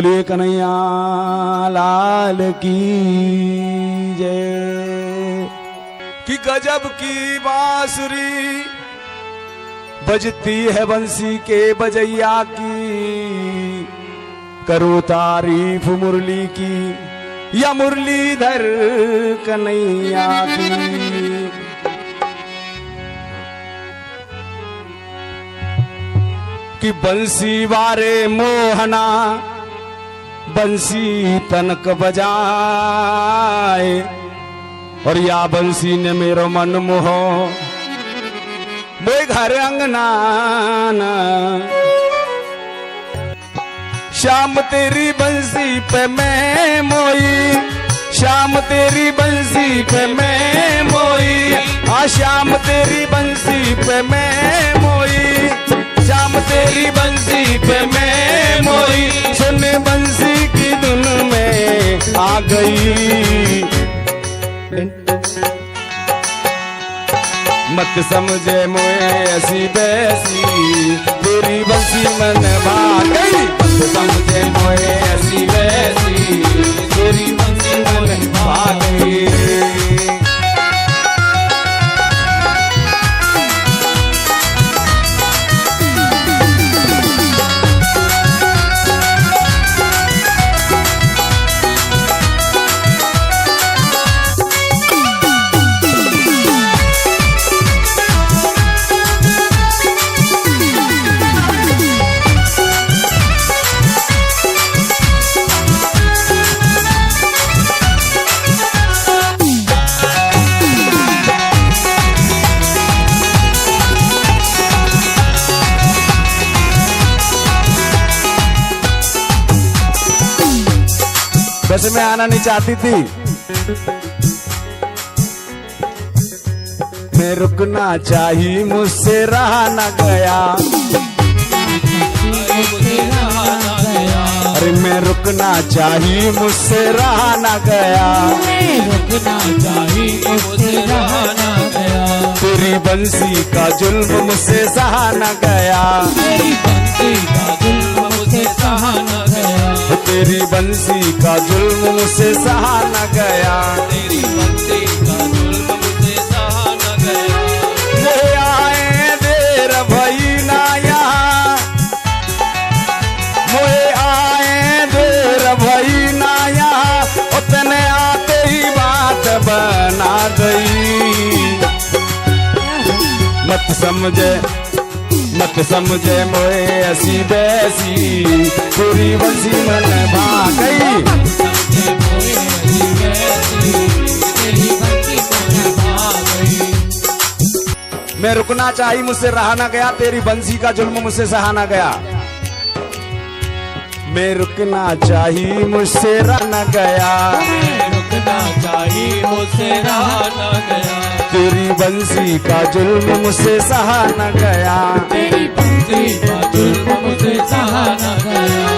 बोलिए कन्हैया लाल की जय। कि गजब की बांसुरी बजती है बंसी के बजैया की, करो तारीफ मुरली की या मुरलीधर कन्हैया की। कि बंसी वारे मोहना बंसी तनक बजाए, और या बंसी ने मेरो मन मोहो मोए घर अंगना। शाम तेरी बंसी पे मैं मोई, शाम तेरी बंसी पे मैं मोई, आ शाम तेरी बंसी पे मैं मोई, शाम तेरी बंसी पे मैं मोई। सुन बंसी की धुन में आ गई, मत समझे मोए ऐसी बैसी, तेरी बंसी मन भाग गई। मत समझे मोए ऐसी बैसी, तेरी बंसी मन भाग गई। वैसे मैं आना नहीं चाहती थी, मैं रुकना चाहिए मुझसे रहा न गया। अरे मैं रुकना चाहिए मुझसे रहा न गया, रुकना चाहिए मुझसे रहा न गया। तेरी बंसी का जुल्म मुझसे सहा न गया, तेरी बंसी का जुल्म मुझसे सहा न गया, तेरी बंसी का जुल्म मुझसे सहा न गया, तेरी बंसी का जुल्म मुझसे सहा न गया। मोहे आए देर भई ना यहाँ, मोहे आए देर भई ना यहाँ, उतने आते ही बात बना गई। मत समझे मोए ऐसी बैसी, पूरी बंसी मन भाग गई। मैं रुकना चाहिए मुझसे रहा ना गया, तेरी बंसी का जुल्म मुझसे सहा ना गया। मैं रुकना चाहिए मुझसे रहा न गया, रुकना चाहिए मुझसे रहा न गया, तेरी बंसी का जुल्म मुझसे सहा न गया, तेरी बंसी का जुल्म मुझसे सहा न गया।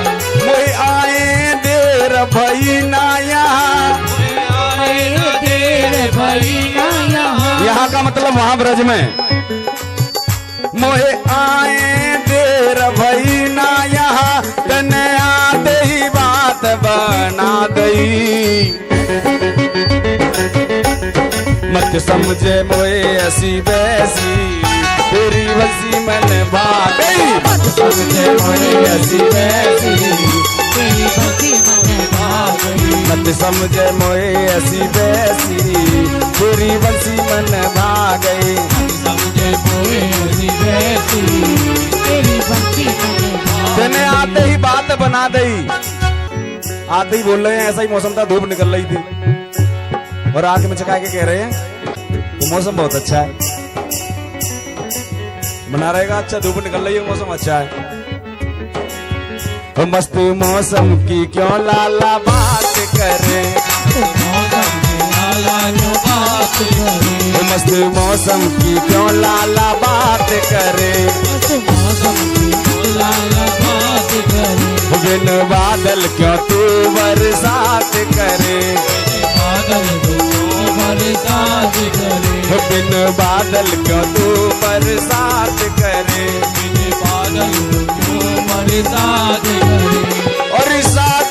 मोए आए देर भई ना यहाँ, देर भई ना यहाँ, यहाँ का मतलब वहां ब्रज में। मोहे आए देर भई ना यहाँ, तने आते ही बात बना गई। मत समझे मोए ऐसी बैसी, तेरी बंसी मन भाग गई। मत समझे मोए ऐसी बैसी, तेरी बंसी मन भाग गई। मत समझे मोए ऐसी बैसी, तेरी बंसी मन भाग गई। समझे मोए ऐसी बैसी, तेरी बंसी मन भाग तेने आते ही बात बना दी। आते ही बोल रहे हैं, ऐसा ही मौसम था, धूप निकल रही थी, और आके में चका के कह रहे हैं वो मौसम बहुत अच्छा है, बना रहेगा अच्छा, धूप निकल रही है, मौसम अच्छा है। तो मस्त मौसम की क्यों लाला बात करे, मौसम की लाला जो बात करे, तो मस्त मौसम की क्यों लाला बात करे, मौसम की लाला बात करे। बिन बादल क्यों तू बरसात करे, बादल दो बरसात करे, बिन बादल क्यों तू बरसात करे, बिन बादल दो बरसात करे। और साथ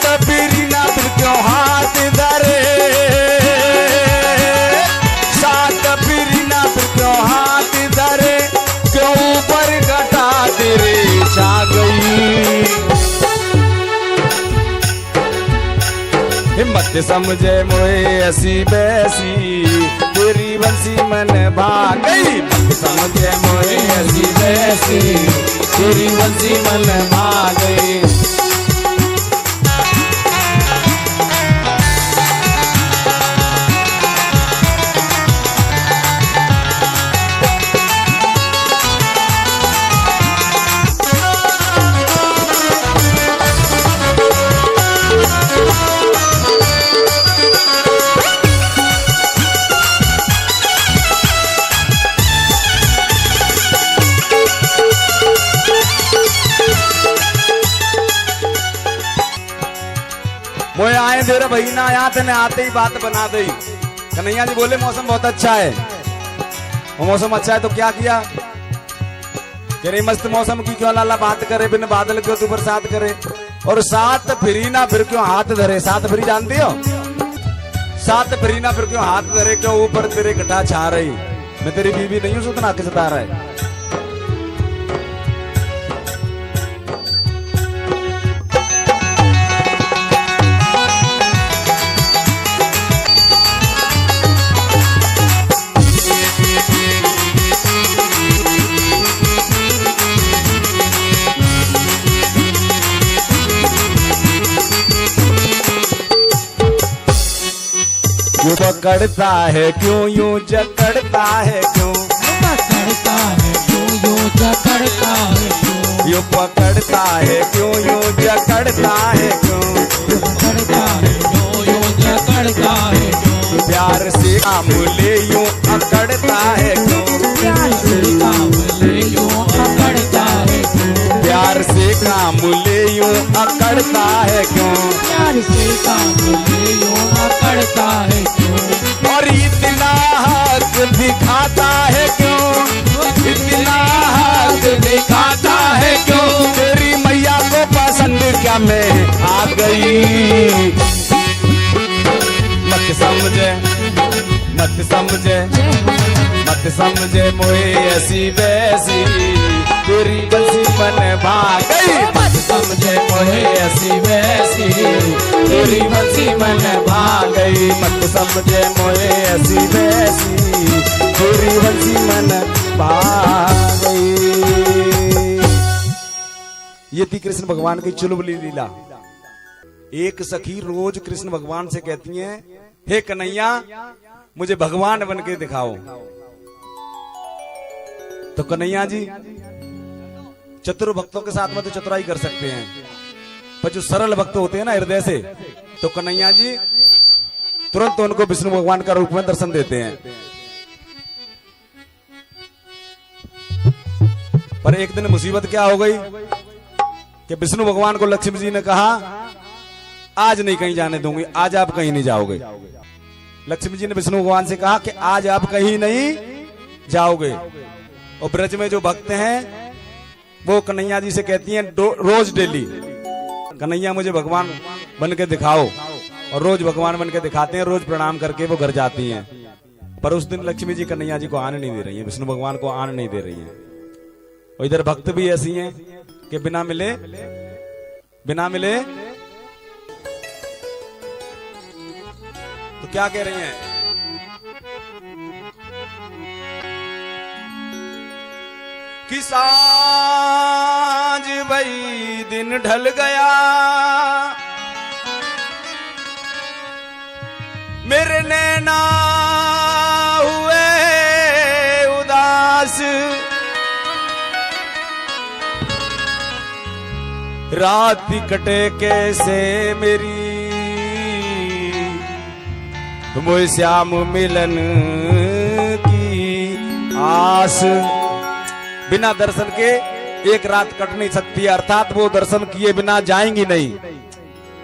मत समझे मोए ऐसी बैसी तेरी बंसी मन भाग गई। मत समझे मोए ऐसी बैसी तेरी बंसी मन भाग गई। मोए आए देर भाई ना आया तेने आते ही बात बना दी। कन्हैया जी बोले मौसम बहुत अच्छा है। वो मौसम अच्छा है तो क्या किया, कह रही मस्त मौसम की क्यों लाला बात करे, बिन बादल क्यों तू बरसात करे, और सात फिरी ना फिर क्यों हाथ धरे। सात फिरी जानती हो, सात फिरी ना फिर क्यों हाथ धरे, क्यों ऊपर तेरे घटा छा रही। मैं तेरी बीवी नहीं हूं सुतना किस सता रहा है। यूं पकड़ता है क्यों, यूं जकड़ता है क्यों, पकड़ता है क्यों, यूं जकड़ता है क्यों, यूं पकड़ता है क्यों, यूं जकड़ता है क्यों, पकड़ता है क्यों, यूं जकड़ता है क्यों, प्यार से काम ले यूं अकड़ता है क्यों, प्यार से काम ले यूं अकड़ता है क्यों, प्यार से काम ले यूं अकड़ता है क्यों, प्यार से काम ले यूं अकड़ता है क्यों, और इतना हक दिखाता है क्यों, इतना हक दिखाता है क्यों, तेरी मैया को पसंद क्या मैं आ गई। मत समझे, मत समझे, मत समझे मोए ऐसी वैसी तेरी बंसी मन भाग गई। मत समझे मोए ऐसी वैसी तेरी बंसी मन भाग गई। मत समझे मोए ऐसी वैसी तेरी बंसी मन भाग गई। ये थी कृष्ण भगवान की चुलबुली लीला। एक सखी रोज कृष्ण भगवान से कहती है, हे कन्हैया मुझे भगवान बन के दिखाओ। तो कन्हैया जी चतुर भक्तों के साथ में तो चतुराई कर सकते हैं, पर जो सरल भक्त होते हैं ना हृदय से, तो कन्हैया जी तुरंत उनको विष्णु भगवान का रूप में दर्शन देते हैं। पर एक दिन मुसीबत क्या हो गई कि विष्णु भगवान को लक्ष्मी जी ने कहा, आज नहीं कहीं जाने दूंगी, आज आप कहीं नहीं जाओगे। लक्ष्मी जी ने विष्णु भगवान से कहा कि आज आप कहीं नहीं जाओगे। और ब्रज में जो भक्त हैं वो कन्हैया जी से कहती हैं रोज डेली, कन्हैया मुझे भगवान बन के दिखाओ, और रोज भगवान बन के दिखाते हैं, रोज प्रणाम करके वो घर जाती हैं। पर उस दिन लक्ष्मी जी कन्हैया जी को आने नहीं दे रही हैं, विष्णु भगवान को आने नहीं दे रही हैं। और इधर भक्त भी ऐसी हैं कि बिना मिले तो क्या कह रही हैं, कि सांझ भई दिन ढल गया, मेरे नैना हुए उदास, रात कटे कैसे मेरी, मोए श्याम मिलन की आस। बिना दर्शन के एक रात कट नहीं सकती, अर्थात वो दर्शन किए बिना जाएंगी नहीं।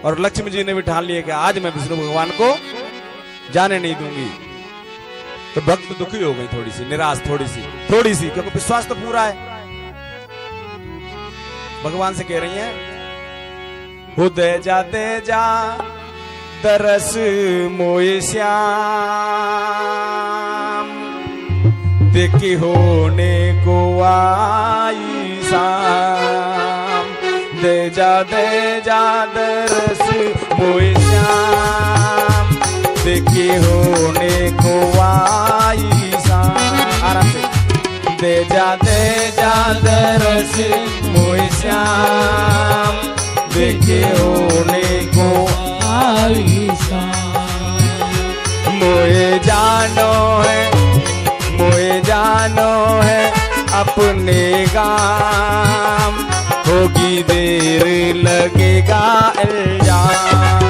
और लक्ष्मी जी ने भी ठान लिया कि आज मैं विष्णु भगवान को जाने नहीं दूंगी। तो भक्त दुखी हो गई, थोड़ी सी निराश, थोड़ी सी, क्योंकि विश्वास तो पूरा है। भगवान से कह रही हैं, उदय जाते जा तरस मोए श्याम, देखी होने को आई शाम, दे जा दरस मोए श्याम देखे होने को आई शाम। आराम से दे जा दरस मोए श्याम देखे होने को आई शाम। मोए जानो है अपने गाम होगी देर लगेगा इल्जाम।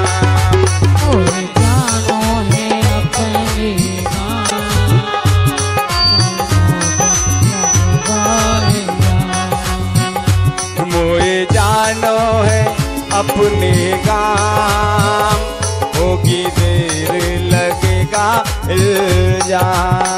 मोए जानो है अपने गाम मोए जानो है अपने गाम होगी देर लगेगा इल्जाम।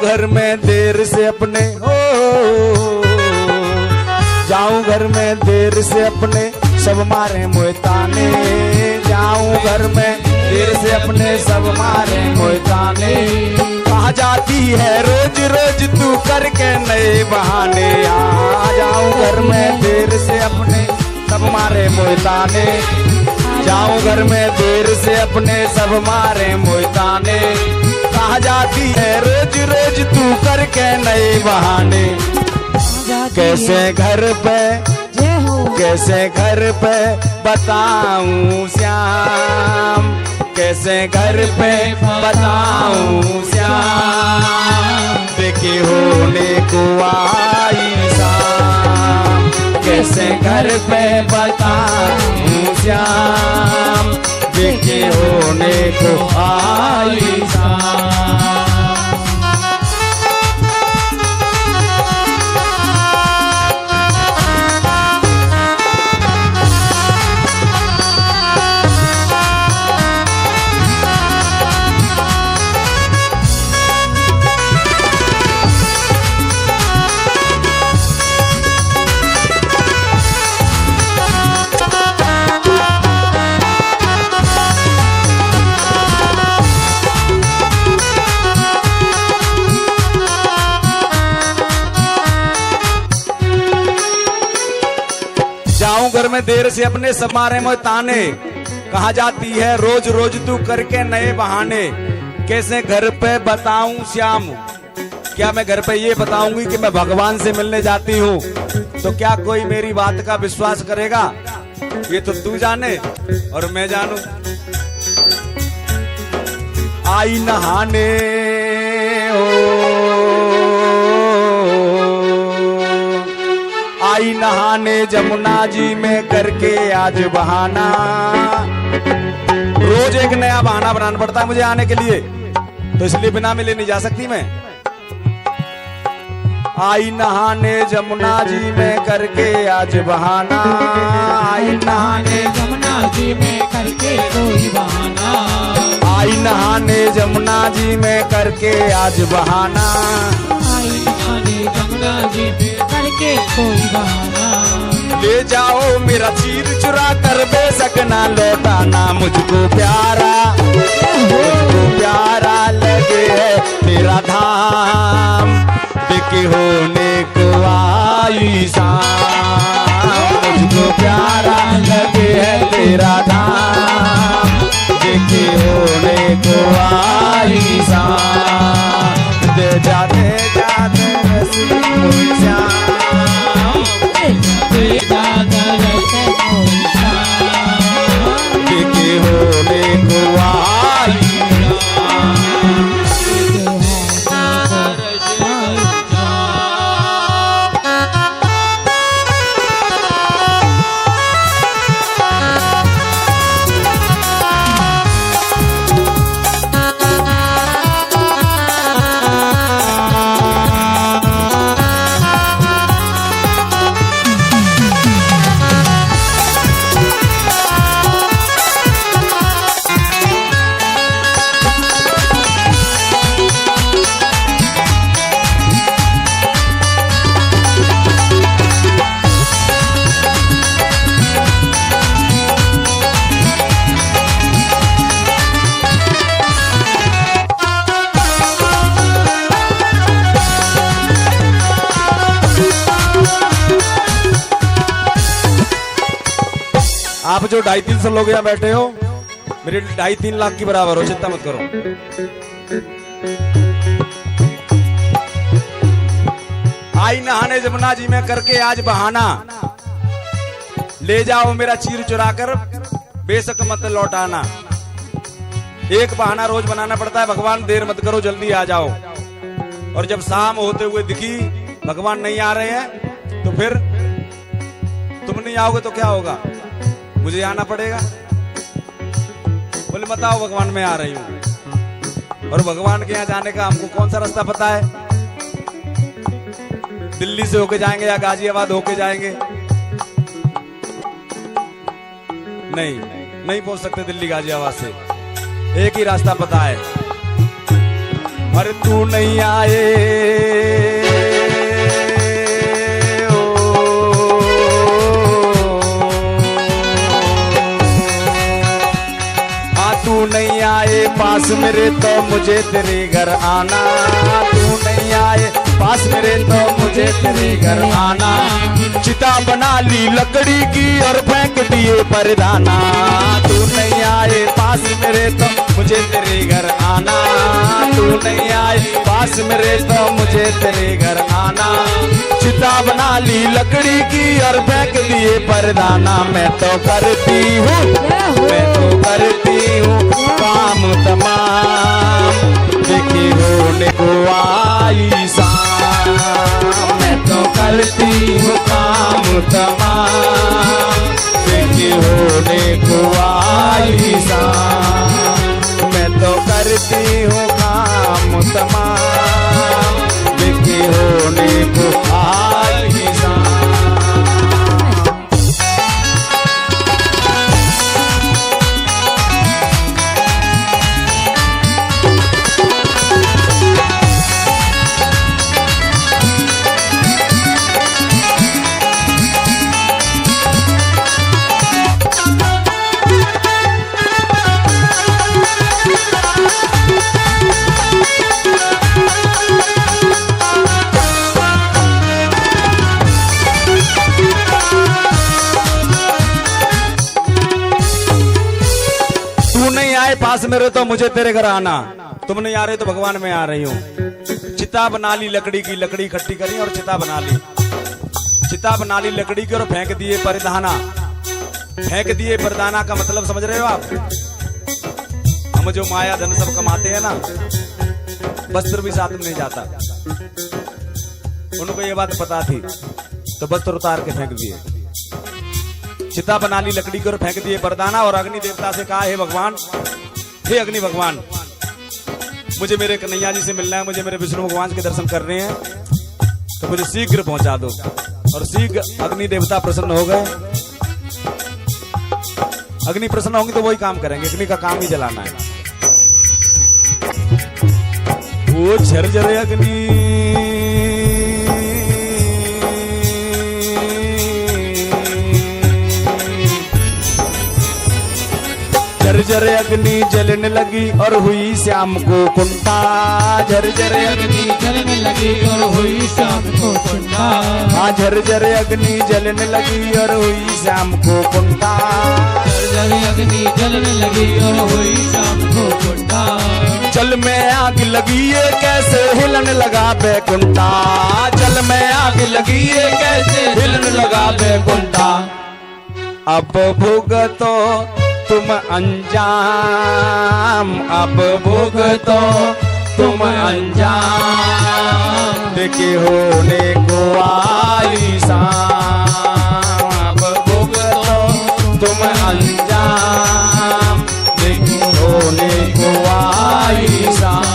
घर में देर से अपने जाऊं घर में देर से अपने सब मारे मोए ताने। जाऊं घर में देर से अपने सब मारे मोए ताने। कहाँ जाती है रोज रोज तू करके नए बहाने। आ जाऊं घर में देर से अपने सब मारे मोए ताने। जाऊं घर में देर से अपने सब मारे मोए ताने। कहाँ जाती है रोज रोज तू करके नए बहाने। कैसे घर पे बताऊं श्याम कैसे घर पे बताऊं श्याम देखे होने को आई शाम। कैसे घर पे बताऊं श्याम देखे होने को आई शाम। घर में देर से अपने सब मारे मोए ताने। कहाँ जाती है रोज रोज तू करके नए बहाने। कैसे घर पे बताऊं श्याम क्या मैं घर पे ये बताऊंगी कि मैं भगवान से मिलने जाती हूँ तो क्या कोई मेरी बात का विश्वास करेगा। ये तो तू जाने और मैं जानू। आई नहाने आई नहाने जमुना जी में करके आज बहाना। रोज एक नया बहाना बनाना पड़ता है मुझे आने के लिए तो इसलिए बिना मिले नहीं जा सकती मैं। आई नहाने जमुना जी में करके आज बहाना। आई नहाने जमुना जी में करके कोई बहाना। आई नहाने जमुना जी में करके आज बहाना। आई नहाने जमुना जी में करके कोई बहाना। ले जाओ मेरा चीर चुरा कर बेशक ना लौटाना। मुझको प्यारा लगे है तेरा धाम देखे होने को आई शाम। मुझको प्यारा लगे है तेरा धाम देखे होने को आई शाम। दे जाते रसी श्याम आप जो 250-300 लोग यहाँ बैठे हो, मेरे 2.5-3 लाख की बराबर हो, चिंता मत करो। आई नहाने जमुना जी में करके आज बहाना, ले जाओ मेरा चीर चुरा कर, बेशक मत लौटाना। एक बहाना रोज बनाना पड़ता है, भगवान देर मत करो, जल्दी आ जाओ। और जब शाम होते हुए दिखी भगवान नहीं आ रहे हैं, तो फिर तुम नहीं आओगे तो क्या होगा, मुझे आना पड़ेगा। बोले बताओ भगवान मैं आ रही हूं। और भगवान के यहाँ जाने का हमको कौन सा रास्ता पता है? दिल्ली से होके जाएंगे या गाजियाबाद होके जाएंगे? नहीं पहुंच सकते दिल्ली गाजियाबाद से। एक ही रास्ता पता है, अरे तू नहीं आए तू नहीं आए पास मेरे तो मुझे तेरे घर आना। तू नहीं आए पास मेरे तो मुझे तेरे घर आना। चिता बना ली लकड़ी की और फेंक दिए परदाना। तू नहीं आए पास मेरे तो मुझे तेरे घर आना। तू नहीं आए पास मेरे तो मुझे तेरे घर आना। चिता बना ली लकड़ी की और फेंक दिए परदाना। मैं तो करती हूँ, मैं तो करती हूँ काम तमाम, देखी होने को आई शाम। मैं तो करती हूँ काम तमाम, देखी होने को आई शाम। मैं तो करती हूँ काम तमाम, देखी होने को आई शाम। पास मेरे तो मुझे तेरे घर आना। तुम नहीं आ रहे तो भगवान मैं आ रही हूँ। चिता बना ली लकड़ी की, लकड़ी इकट्ठी करी और चिता बना ली। चिता बना ली लकड़ी की और फेंक दिए परदाना। फेंक दिए परदाना का मतलब समझ रहे हो आप? हम जो माया धन सब कमाते हैं ना, वस्त्र भी साथ में नहीं जाता। उनको ये बात पता थी तो वस्त्र उतार के फेंक दिए। चिता बना ली लकड़ी को और फेंक दिए परदाना। और अग्नि देवता से कहा, हे भगवान, हे अग्नि भगवान, मुझे मेरे कन्हैया जी से मिलना है, मुझे मेरे विष्णु भगवान के दर्शन करने हैं, तो मुझे शीघ्र पहुंचा दो। और शीघ्र अग्नि देवता प्रसन्न हो गए। अग्नि प्रसन्न होंगे तो वही काम करेंगे, अग्नि का काम ही जलाना है। वो झरझर अग्नि झरझर अग्नि जलने लगी और हुई श्याम को कुंठा। झरझर अग्नि जलने लगी और हुई शाम को कुंठा। हाँ, झरझर अग्नि जलने लगी और हुई श्याम को कुंठा। झरझर अग्नि जलने लगी और हुई शाम को कुंठा। जल में आग लगी है कैसे हिलने लगा बैकुंठा। जल में आग लगी है कैसे हिलने लगा बैकुंठा। अब भुगतो तुम अंजाम, अब भुगतो तुम अंजाम, देखे होने को आई शाम। अब भुगतो तुम अंजाम, देखे होने को आई शाम।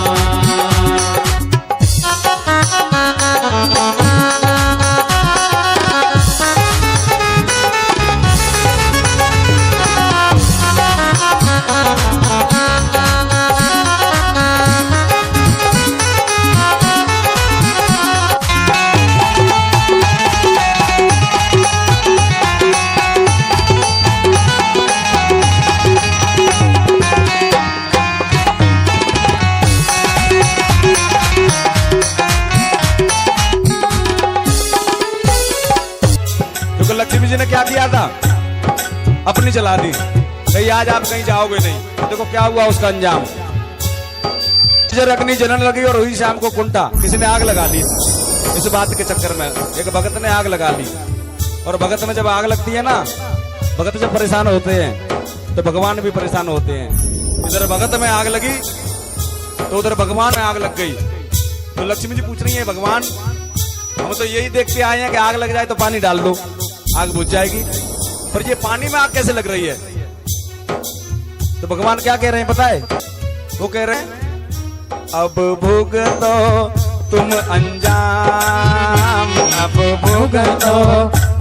लक्ष्मी जी ने क्या किया था? अपने गोली चला दी, कहीं आज आप कहीं जाओगे नहीं। देखो क्या हुआ उसका अंजाम। अग्नि जलन लगी और हुई शाम को कुंठा, किसी ने आग लगा दी इस बात के चक्कर में। एक भगत ने आग लगा दी, और भगत में जब आग लगती है ना, भगत जब परेशान होते हैं तो भगवान भी परेशान होते हैं। इधर भगत में आग लगी तो उधर भगवान में आग लग गई। तो लक्ष्मी जी पूछ रही है, भगवान हम तो यही देखते आए हैं कि आग लग जाए तो पानी डाल दो, आग बुझ जाएगी, पर ये पानी में आग कैसे लग रही है? तो भगवान क्या कह रहे हैं पता है? वो कह रहे हैं, अब भुगतो तुम अंजाम, अब भुगतो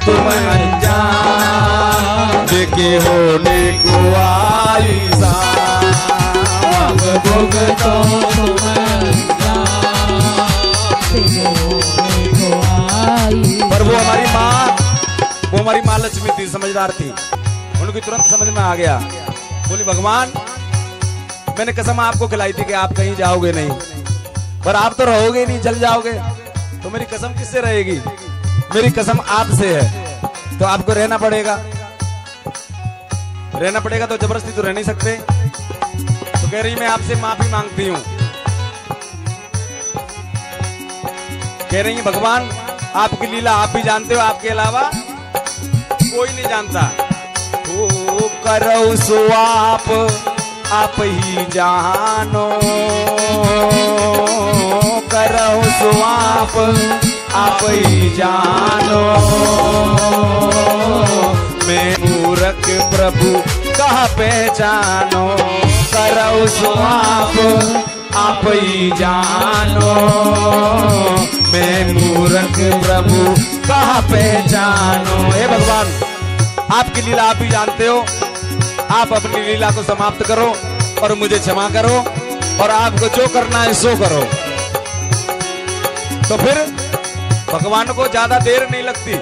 तुम अंजाम, देखे होने को आई शाम, अब भुगतो तुम अंजाम, देखे होने को आई। पर वो हमारी माँ लक्ष्मी थी, समझदार थी, उनकी तुरंत समझ में आ गया। बोली, भगवान मैंने कसम आपको खिलाई थी कि आप कहीं जाओगे नहीं, पर आप तो रहोगे नहीं, जल जाओगे, तो मेरी कसम किससे रहेगी? मेरी कसम आपसे है, तो आपको रहना पड़ेगा। रहना पड़ेगा तो जबरदस्ती तो रह नहीं सकते। तो कह रही मैं आपसे माफी मांगती हूँ। कह रही है, भगवान आपकी लीला आप भी जानते हो, आपके अलावा कोई नहीं जानता। ओ करो सो आप ही जानो, करो सो आप ही जानो, मैं मूर्ख प्रभु कहाँ पहचानो, करो सो आप ही जानो, मैं मूर्ख प्रभु कहाँ पहचानो। हे भगवान आपकी लीला आप ही जानते हो, आप अपनी लीला को समाप्त करो और मुझे क्षमा करो, और आपको जो करना है सो करो। तो फिर भगवान को ज्यादा देर नहीं लगती,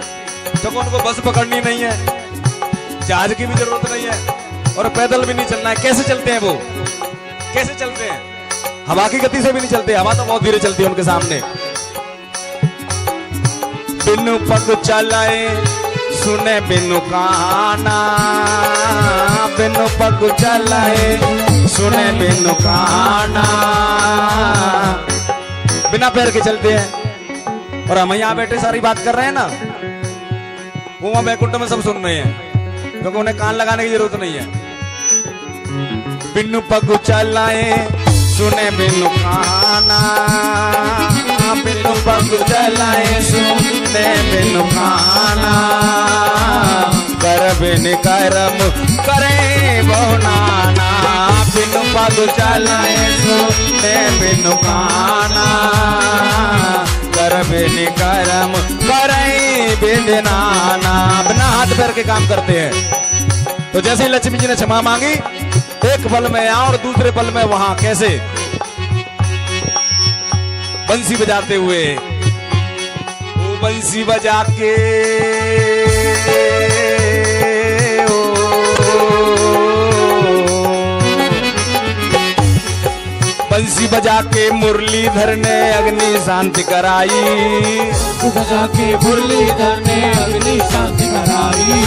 क्योंकि उनको बस पकड़नी नहीं है, जहाज की भी जरूरत नहीं है, और पैदल भी नहीं चलना है। कैसे चलते हैं वो? कैसे चलते हैं? हवा की गति से भी नहीं चलते, हवा तो बहुत धीरे चलती है उनके सामने। बिनु पग चलाए सुने बिनु काना, बिनु पग चलाए सुने बिनु काना, बिना पैर के चलते हैं। और हम यहाँ बैठे सारी बात कर रहे हैं ना, वो वहां बैकुंठ में सब सुन रहे हैं, क्योंकि उन्हें कान लगाने की जरूरत नहीं है। बिनु पग चलाए सुने बिनु काना, बिनु पग चलाए सुने बिनु काना, कर बिन कर्म करे बहु नाना, बिनु पग चलाए सुने बिनु काना, कर बिन कर्म करे बिन नाना। बिना हाथ पैर के काम करते हैं। तो जैसे ही लक्ष्मी जी ने क्षमा मांगी, एक पल में यहाँ और दूसरे पल में वहां, कैसे? बंसी बजाते हुए, वो बंसी बजा के, बंसी बजा के मुरलीधर ने अग्नि शांति कराई, बजा के मुरलीधर ने अग्नि शांति कराई,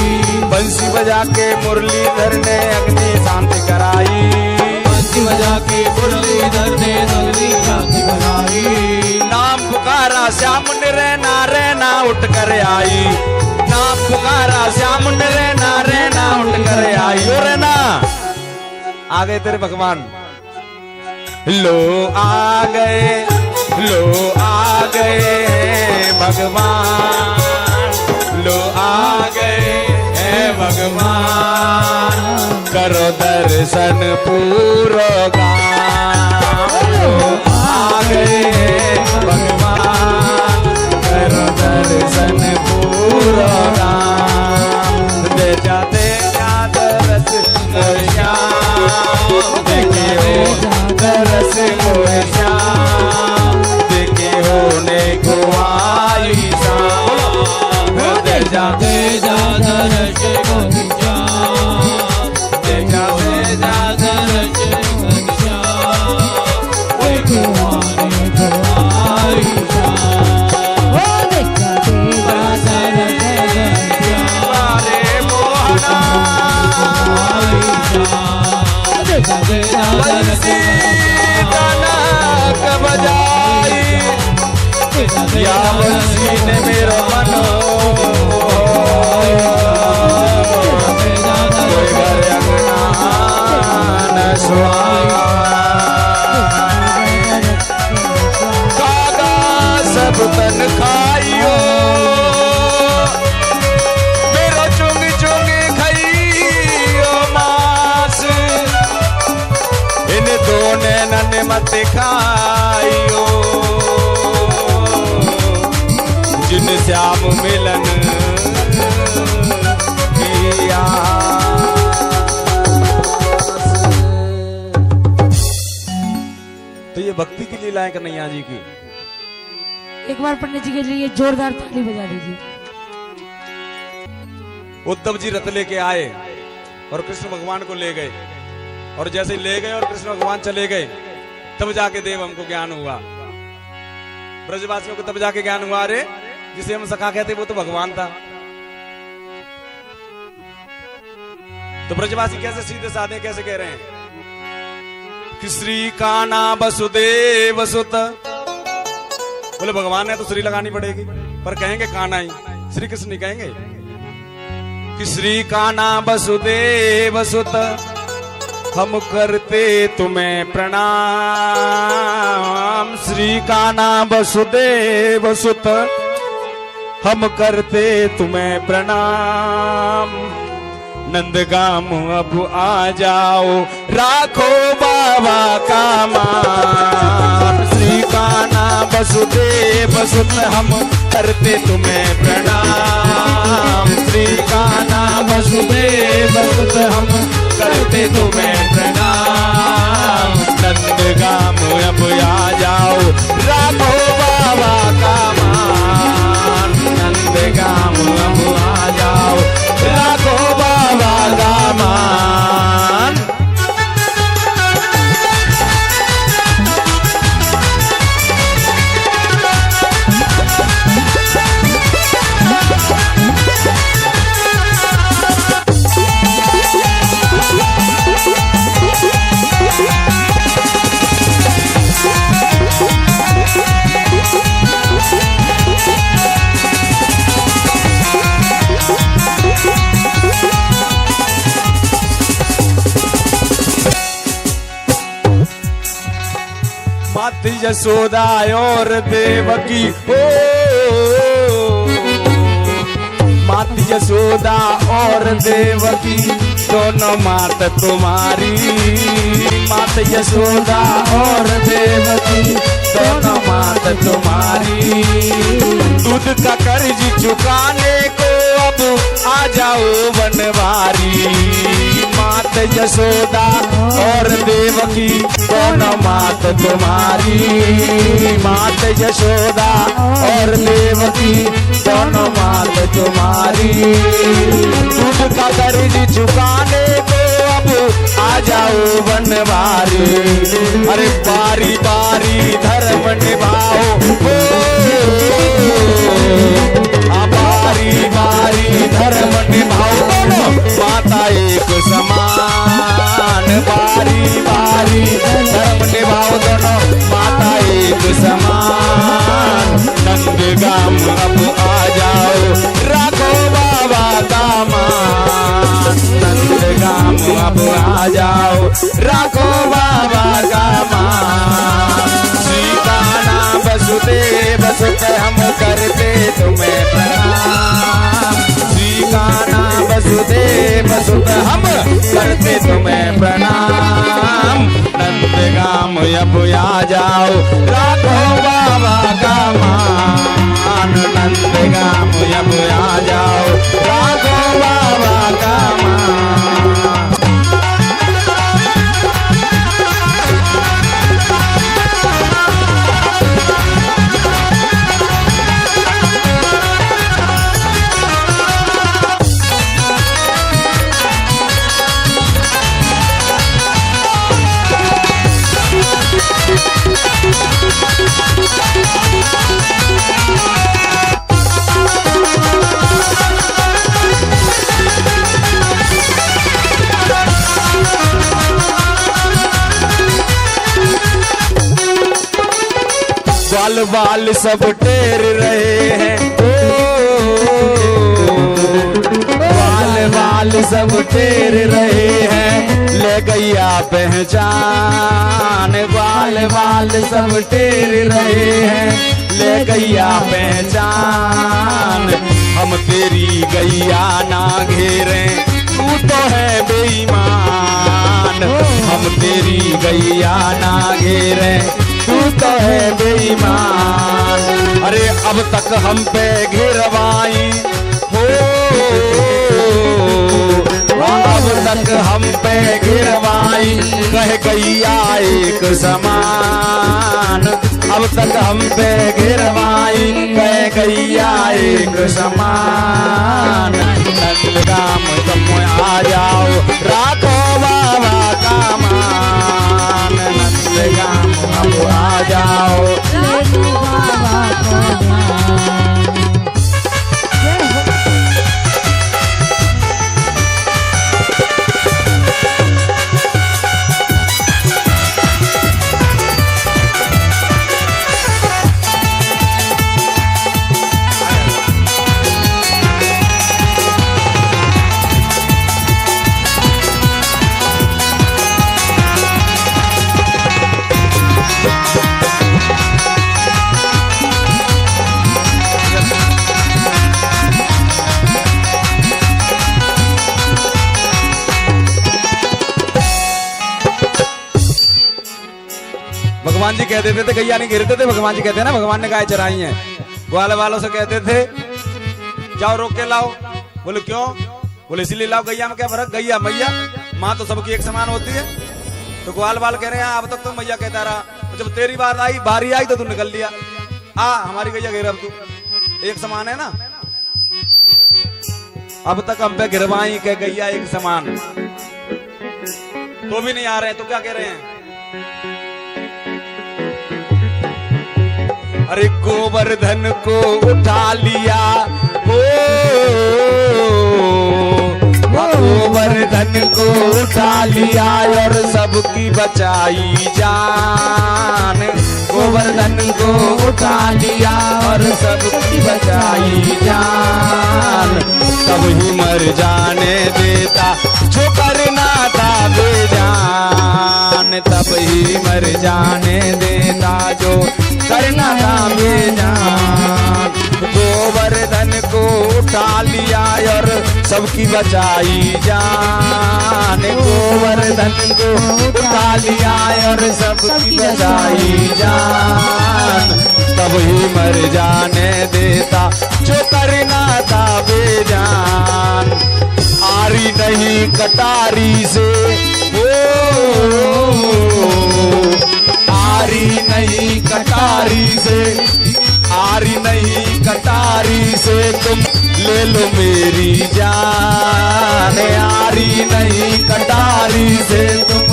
बंसी बजा के मुरलीधर ने अग्नि शांति कराई, बंसी बजा के मुरलीधर ने अग्नि शांति कराई। नाम पुकारा श्याम ने रहना उठ कर आई, नाम पुकारा श्याम ने रहना उठ कर आई। और रहना आ गए तेरे भगवान, लो आ गए, लो आ गए भगवान, लो आ गए हैं भगवान, करो दर्शन पूरो गाँव, लो आ गए भगवान, करो दर्शन पूरो गाँव, दे जाते दरस देखे हो दरस मोहे श्याम, देखे होने को आई शाम, दे जा दरस मोहे श्याम, दे जा दरस मोहे श्याम, देखे होने को आई शाम, देखा दे जा दरस मोहे श्याम, रे मोहना कागा सब तन खाइयो मेरो चुंग चुंग खाइयो मांस इन दो नैनन मत खाइयो जिन श्याम मिलन किया। तो ये भक्ति की लीलाएं कन्हैया जी की। एक बार पंडित जी के लिए जोरदार ताली बजा दीजिए। उद्धव जी रथ लेके आए और कृष्ण भगवान को ले गए, और जैसे ही ले गए और कृष्ण भगवान चले गए तब जाके देव हमको ज्ञान हुआ, ब्रजवासियों को तब जाके ज्ञान हुआ, अरे जिसे हम सखा कहते वो तो भगवान था। तो ब्रजवासी कैसे सीधे साधे कैसे कह रहे हैं कि श्री कान्हा वसुदेव सुत, बोले भगवान है तो श्री लगानी पड़ेगी, पर कहेंगे कान्हा ही, श्री कृष्ण नहीं कहेंगे कि श्री कान्हा वसुदेव सुत हम करते तुम्हें प्रणाम। श्री कान्हा वसुदेव सुत हम करते तुम्हें प्रणाम। नंदगाम अब आ जाओ राखो बाबा का मान। श्री कान्हा वसुदेव सुत हम करते तुम्हें प्रणाम। श्री कान्हा वसुदेव सुत हम करते तुम्हें प्रणाम। नंदगाम अब आ जाओ राखो बाबा का मान। नंदगाम अब आ जाओ राखो बाबा का मान। माता यशोदा और देवकी हो, माता यशोदा और देवकी दोनों मात तुम्हारी। माता यशोदा और देवकी दोनों मात तुम्हारी। दूध का कर्ज चुकाने को अब आ जाओ बनवारी। माता यशोदा और देवकी दोनों मात तुम्हारी। माता यशोदा और देवकी दोनों मात तुम्हारी। दूध का कर्ज चुकाने को अब आ जाओ बनवारी। अरे बारी बारी धर्म निभाओ हो, बारी बारी धर्म निभाओ दोनों माता एक समान। बारी बारी धर्म निभाओ दोनों माता एक समान। नंदगाम अब आ जाओ राखो बाबा का मान। नंदगाम अब आ जाओ राखो बाबा का मान। श्री कान्हा वसुदेव सुत हम करते तुम्हें प्रणाम। श्री कान्हा वसुदेव सुत हम करते तुम्हें प्रणाम। नंदगाम अब आ जाओ राखो बाबा का मान। नंदगाम अब आ जाओ राखो बाबा का मान। बाल बाल सब टेर रहे हैं, बाल बाल सब टेर रहे हैं। ले गैया पहचान, बाल बाल सब टेर रहे हैं, ले गैया पहचान। हम तेरी गैया ना घेरे, तू तो है बेईमान। हम तेरी गैया ना घेरे, तू तो है बेईमान। अरे अब तक हम पे घेरवाई हो, अब तक हम पे गिरवाई, कह गैया एक समान। अब तक हम पे गिरवाई, कह गैया एक समान। नंदगाम तुम आ जाओ, राखो बाबा का मान। नंदगाम अब आ जाओ, राखो बाबा का मान। भगवान जी कह देते थे, गैया नहीं घेरते थे, भगवान जी कहते हैं ना, भगवान ने गाय चराई है। ग्वाल वालों से कहते थे जाओ रोक के लाओ। बोले क्यों? बोले इसलिए लाओ, गैया में क्या फर्क, गैया मैया माँ तो सबकी एक समान होती है। तो ग्वाल वाल कह रहे हैं अब तक तो मैया कहता रहा, तो जब तेरी बारी आई तो तू निकल लिया, हमारी गैया घेर, अब तू एक समान है ना। अब तक हम पे गिरवाई कह गैया एक समान, तो भी नहीं आ रहे हैं, तो क्या कह रहे हैं? अरे गोवर्धन को उठा लिया हो, गोवर्धन को उठा लिया और सबकी बचाई जान। गोवर्धन को उठा लिया और सबकी बचाई जान। तब ही मर जाने देता जो करना था बेजान, तब ही मर जाने देता जो करना था बेजान। गोवर्धन को उठा लिया और सबकी बचाई जान। गोवर्धन को उठा लिया और सबकी बचाई जान। तब ही मर जाने देता जो करना था बेजान। आरी नहीं कटारी से हो, आरी नहीं कटारी से, आरी नहीं कटारी से तुम ले लो मेरी जान। आरी नहीं कटारी से तुम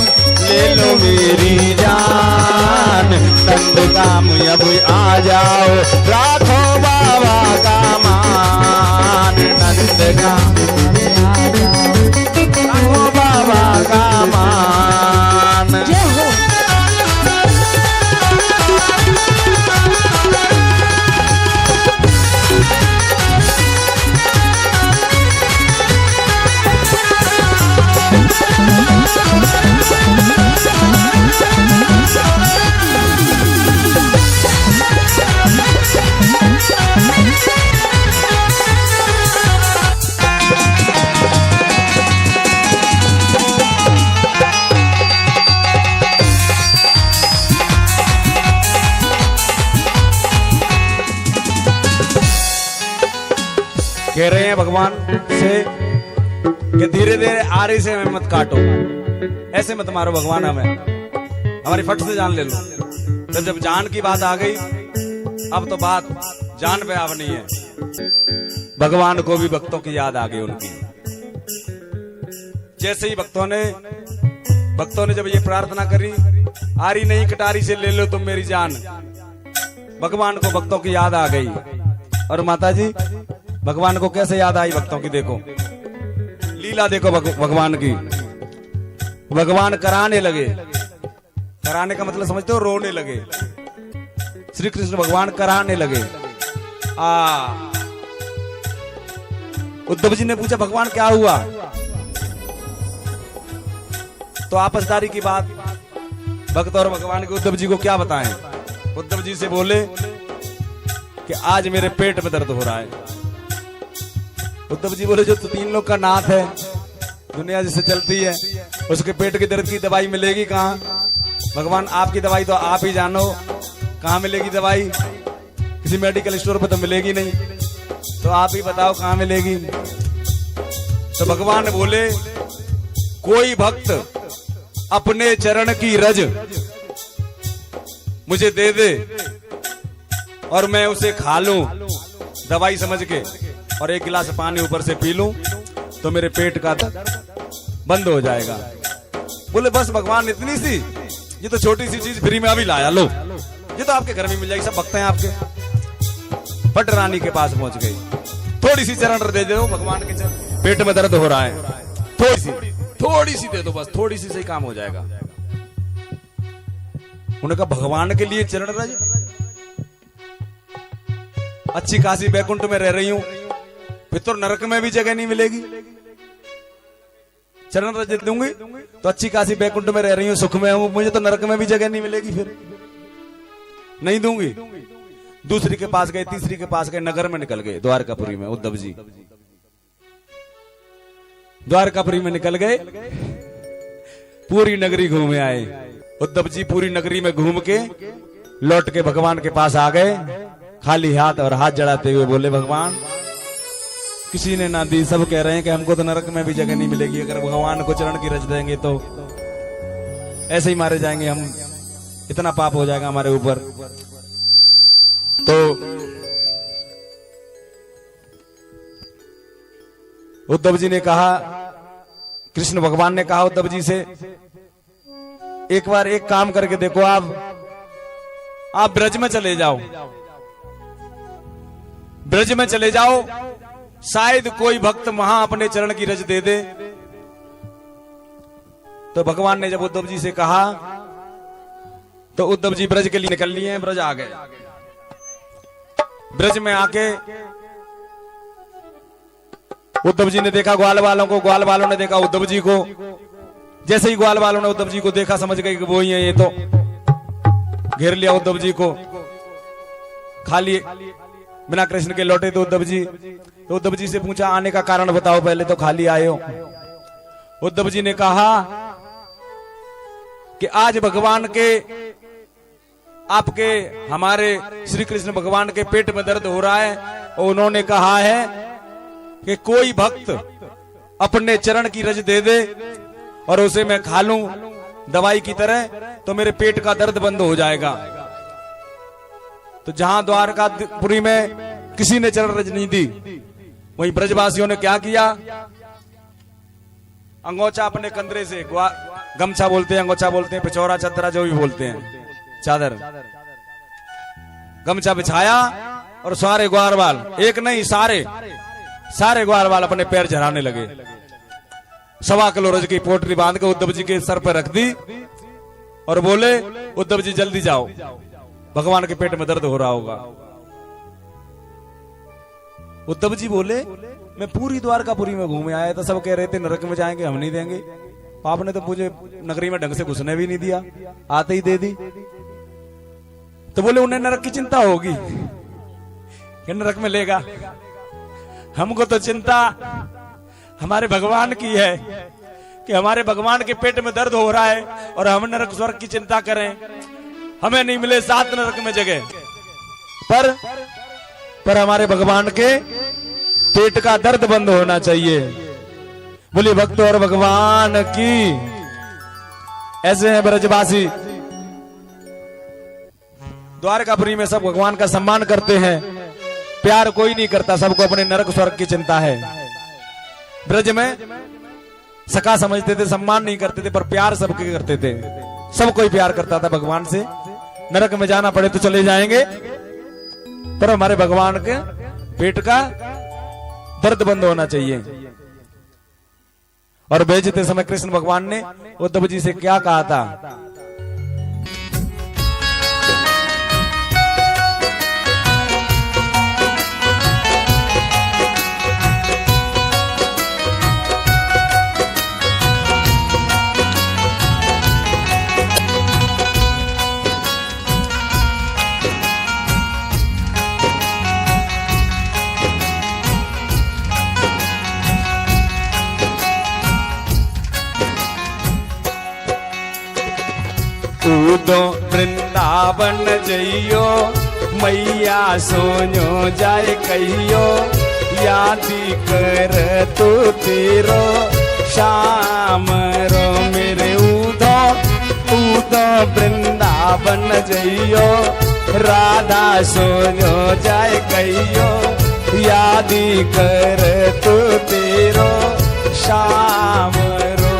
ले लो मेरी जान। नंदगाम अब आ जाओ, राखो बाबा का मान। नंदगाम राखो बाबा का मान। कह रहे हैं भगवान से कि धीरे धीरे आरी से हमें मत काटो, ऐसे मत मारो भगवान, हमें हमारी फट से जान ले लो। तो जब जान की बात आ गई, अब तो बात जान पे आवनी है। भगवान को भी भक्तों की याद आ गई उनकी। जैसे ही भक्तों ने जब ये प्रार्थना करी, आरी नहीं कटारी से ले लो तुम मेरी जान, भगवान को भक्तों की याद आ गई। और माता जी भगवान को कैसे याद आई भक्तों की, देखो लीला देखो भगवान की। भगवान कराने लगे, कराने का मतलब समझते हो, रोने लगे। श्री कृष्ण भगवान कराने लगे। उद्धव जी ने पूछा भगवान क्या हुआ? तो आपसदारी की बात भक्त और भगवान के उद्धव जी को क्या बताएं। उद्धव जी से बोले कि आज मेरे पेट में दर्द हो रहा है। उद्धव जी बोले जो तो 3 लोग का नाथ है, दुनिया जिससे चलती है, उसके पेट के दर्द की दवाई मिलेगी कहाँ? भगवान आपकी दवाई तो आप ही जानो, कहाँ मिलेगी दवाई? किसी मेडिकल स्टोर पर तो मिलेगी नहीं, तो आप ही बताओ कहाँ मिलेगी। तो भगवान बोले कोई भक्त अपने चरण की रज मुझे दे दे और मैं उसे खा लूं दवाई समझ के, और 1 गिलास पानी ऊपर से पी लूं तो मेरे पेट का दर्द बंद हो जाएगा। बोले बस भगवान इतनी सी, ये तो छोटी सी चीज फ्री में अभी लाया, लो ये तो आपके घर में मिल जाएगी, सब भक्त हैं आपके। पट रानी के पास पहुंच गई, थोड़ी सी चरण दे दो भगवान के चरण, पेट में दर्द हो रहा है, थोड़ी सी दे दो, बस थोड़ी सी से ही काम हो जाएगा। उन्होंने कहा भगवान के लिए चरण रज? अच्छी खासी बैकुंठ में रह रही हूं, फिर तो नरक में भी जगह नहीं मिलेगी। चरण रज दूंगी तो अच्छी खासी बैकुंठ में रह रही हूं, सुख में हूं, मुझे तो नरक में भी जगह नहीं मिलेगी, फिर नहीं दूंगी। दूसरी के पास गए, तीसरी के पास गए, नगर में निकल गए, द्वारकापुरी में। उद्धव जी द्वारकापुरी में निकल गए, पूरी नगरी घूमे आए। उद्धव जी पूरी नगरी में घूम के लौट के भगवान के पास आ गए, खाली हाथ, और हाथ जड़ाते हुए बोले भगवान किसी ने ना दी, सब कह रहे हैं कि हमको तो नरक में भी जगह नहीं मिलेगी, अगर भगवान को चरण की रच देंगे तो ऐसे ही मारे जाएंगे हम, इतना पाप हो जाएगा हमारे ऊपर। तो उद्धव जी ने कहा, कृष्ण भगवान ने कहा उद्धव जी से एक बार एक काम करके देखो, आप ब्रज में चले जाओ, ब्रज में चले जाओ, शायद कोई भक्त वहां अपने चरण की रज दे दे। तो भगवान ने जब उद्धव जी से कहा तो उद्धव जी ब्रज के लिए निकल लिए, ब्रज आ गए। ब्रज में आके उद्धव जी ने देखा ग्वाल वालों को, ग्वाल वालों ने देखा उद्धव जी को। जैसे ही ग्वाल वालों ने उद्धव जी को देखा, समझ गए कि वो ही है, ये तो घेर लिया उद्धव जी को, खा लिए। बिना कृष्ण के लौटे तो उद्धव जी, तो उद्धव जी से पूछा आने का कारण बताओ, पहले तो खाली आए हो। उद्धव जी ने कहा कि आज भगवान के, आपके, हमारे श्री कृष्ण भगवान के पेट में दर्द हो रहा है, और उन्होंने कहा है कि कोई भक्त अपने चरण की रज दे दे और उसे मैं खा लूं दवाई की तरह तो मेरे पेट का दर्द बंद हो जाएगा। तो जहां द्वारकापुरी में किसी ने चरण रज नहीं दी, वहीं ब्रजवासियों ने क्या किया, अंगोछा अपने कंधे से, गमछा बोलते हैं, अंगोछा बोलते हैं, पिछौरा, चदरा, जो भी बोलते हैं, चादर, गमछा बिछाया और सारे ग्वारवाल, एक नहीं सारे ग्वारवाल अपने पैर झराने लगे। 1.25 किलो रज की पोटली बांध के उद्धव जी के सर पर रख दी और बोले उद्धव जी जल्दी जाओ, भगवान के पेट में दर्द हो रहा होगा। उद्धव जी बोले मैं पूरी द्वारकापुरी में घूमे आया था, सब कह रहे थे नरक में जाएंगे, हम नहीं देंगे, आपने तो मुझे नगरी में ढंग से घुसने भी नहीं दिया, आते ही दे दी। तो बोले उन्हें नरक की चिंता होगी कि नरक में लेगा, हमको तो चिंता हमारे भगवान की है कि हमारे भगवान के पेट में दर्द हो रहा है और हम नरक स्वर्ग की चिंता करें, हमें नहीं मिले 7 नरक में जगह, पर हमारे भगवान के पेट का दर्द बंद होना चाहिए। बोलिए भक्त और भगवान की। ऐसे हैं ब्रजवासी, द्वारकापुरी में सब भगवान का सम्मान करते हैं, प्यार कोई नहीं करता, सबको अपने नरक स्वर्ग की चिंता है। ब्रज में सखा समझते थे, सम्मान नहीं करते थे, पर प्यार सबके करते थे, सब कोई प्यार करता था भगवान से। नरक में जाना पड़े तो चले जाएंगे, पर हमारे भगवान के पेट का दर्द बंद होना चाहिए। और भेजते समय कृष्ण भगवान ने उद्धव जी से क्या कहा था, बन जइयो मैया सोनो जाए कहियो यादी कर तू तेरो शाम रो मेरे उदो उदो वृंदावन जइयो राधा सोनो जाए कहियो यादी कर तू तेरो शाम रो।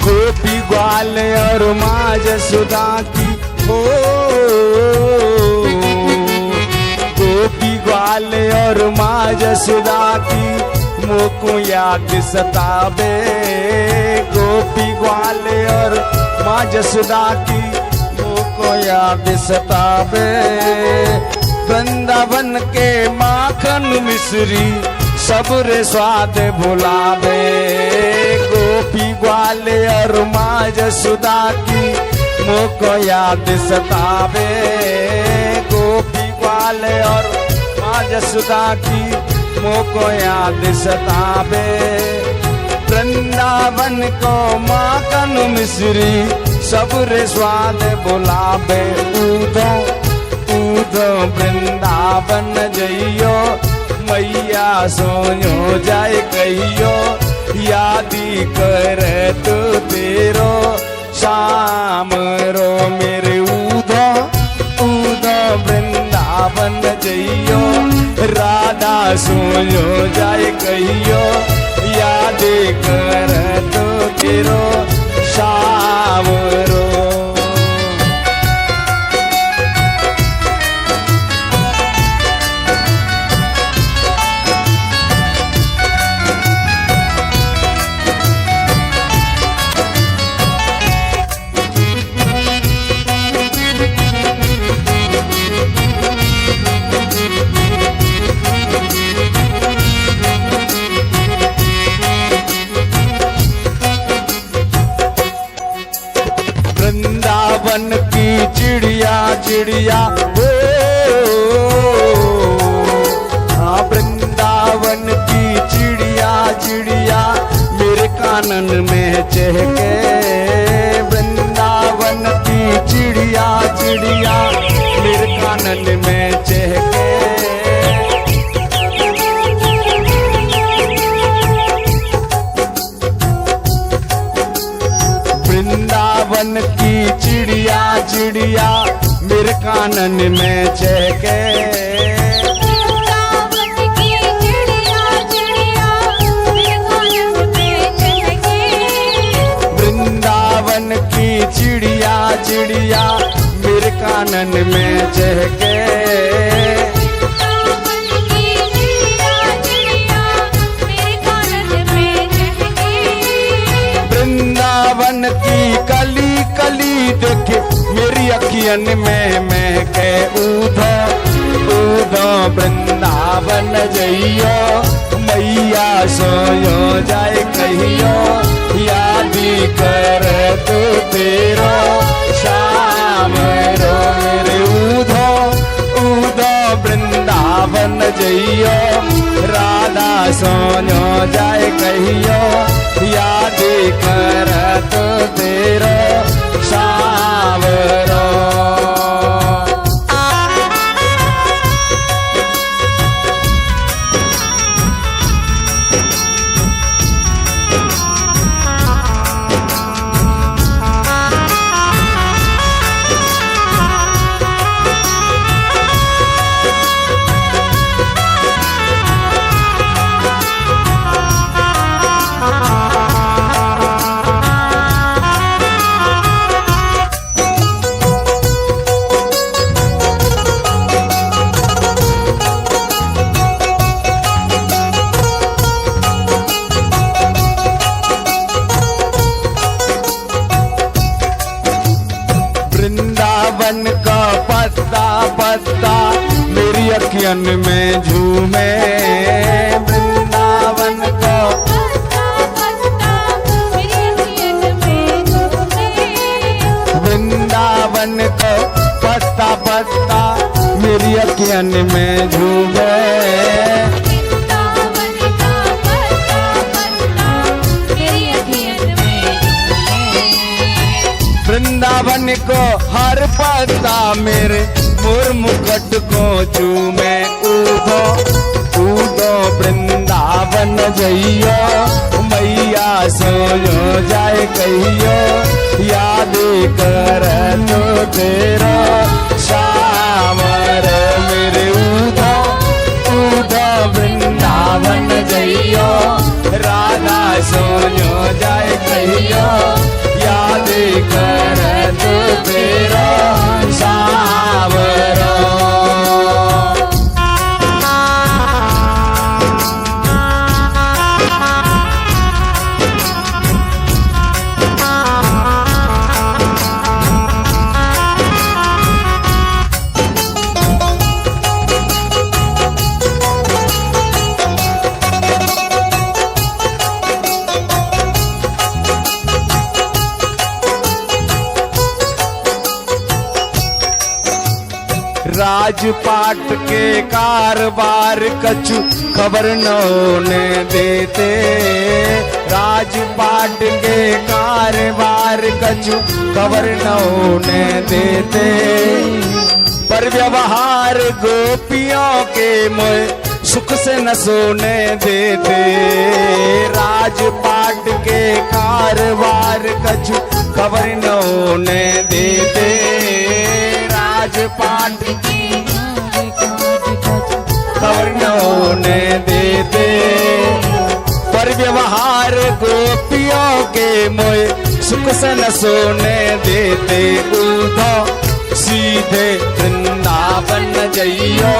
गोपी ग्वाल और माँ जसुदा की हो गोपी ग्वाल और माँ जसुदा की मोको याद सतावे गोपी ग्वाल और माँ जसुदा की मोको याद सतावे वृंदावन के माखन मिश्री सबरे स्वाद भुलावे गोपी ग्वाल और माँ जसुदा की मोको याद सतावे गोपी ग्वाल और माँ जसुदा की मोको याद सतावे वृंदावन को माखन मिश्री सबरे स्वाद भुलावे उदो उदो वृंदावन जइयो मैया सोनो जाए कहियो यादी कर तू तेरो शाम रो मेरे उदो उदो वृंदावन जइयो राधा सोनो जाए कहियो यादी कर तू तेरो शाम रो। वृंदावन की चिड़िया चिड़िया हो हाँ वृंदावन की चिड़िया चिड़िया मेरे कानन में चहके वृंदावन की चिड़िया चिड़िया मेरे कानन में चहके वृंदावन की चिड़िया चिड़िया मेरे कानन में चहके वृंदावन की चिड़िया चिड़िया मेरे कानन में चहके वृंदावन की चिड़िया चिड़िया मेरे कानन में चहके वृंदावन की कली कली देखे मेरी अखियन में महके उधो उधो वृंदावन जइयो मैया सोयो जाए कहियो यादी कर तू तेरो शाम रो मेरे उधो उधो वृंदावन जइयो राधा सोनो जाए कहियो यादी कर तू तेरो शाम रो। अखियन में झूमे वृंदावन को वृंदावन को पत्ता पत्ता मेरी अखियन में झूमे वृंदावन को हर पत्ता मेरे मोर मुकुट को चूमे ऊदो ऊदो वृंदावन जइयो मैया सोयो जाए कहियो याद कर तो तेरा श्यामर मेरे ऊदो ऊदो वृंदावन जइयो राधा सोयो जाए कहियो याद कर तो तेरा सावरो राजपाट के कारबार कछु खबर न देते राजपाट के कारबार कछु खबर न देते पर व्यवहार गोपियों के मोह सुख से न सोने देते राजपाट के कारबार कछु खबर न देते राजपाट खबर न देते पर व्यवहार गोपियों के मोह सुख से न सोने देते उधो सीधे वृंदावन जइयो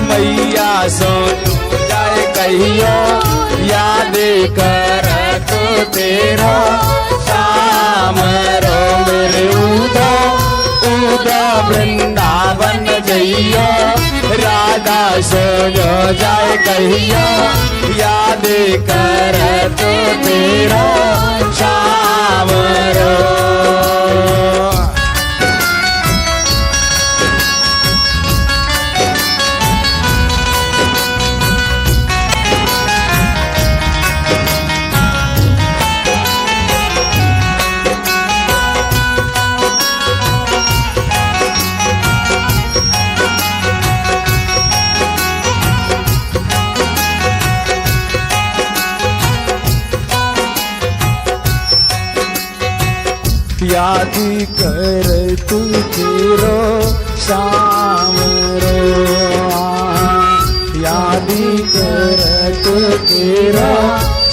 मैया सोनू जाए कहियो याद कर तो तेरा शाम रो मेरे उधो उधो वृंदावन जइयो राधा सोयो जाए कहियो याद कर तो तेरा शाम रो याद कर तू तेरो शाम रो याद कर तू तेरो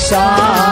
शाम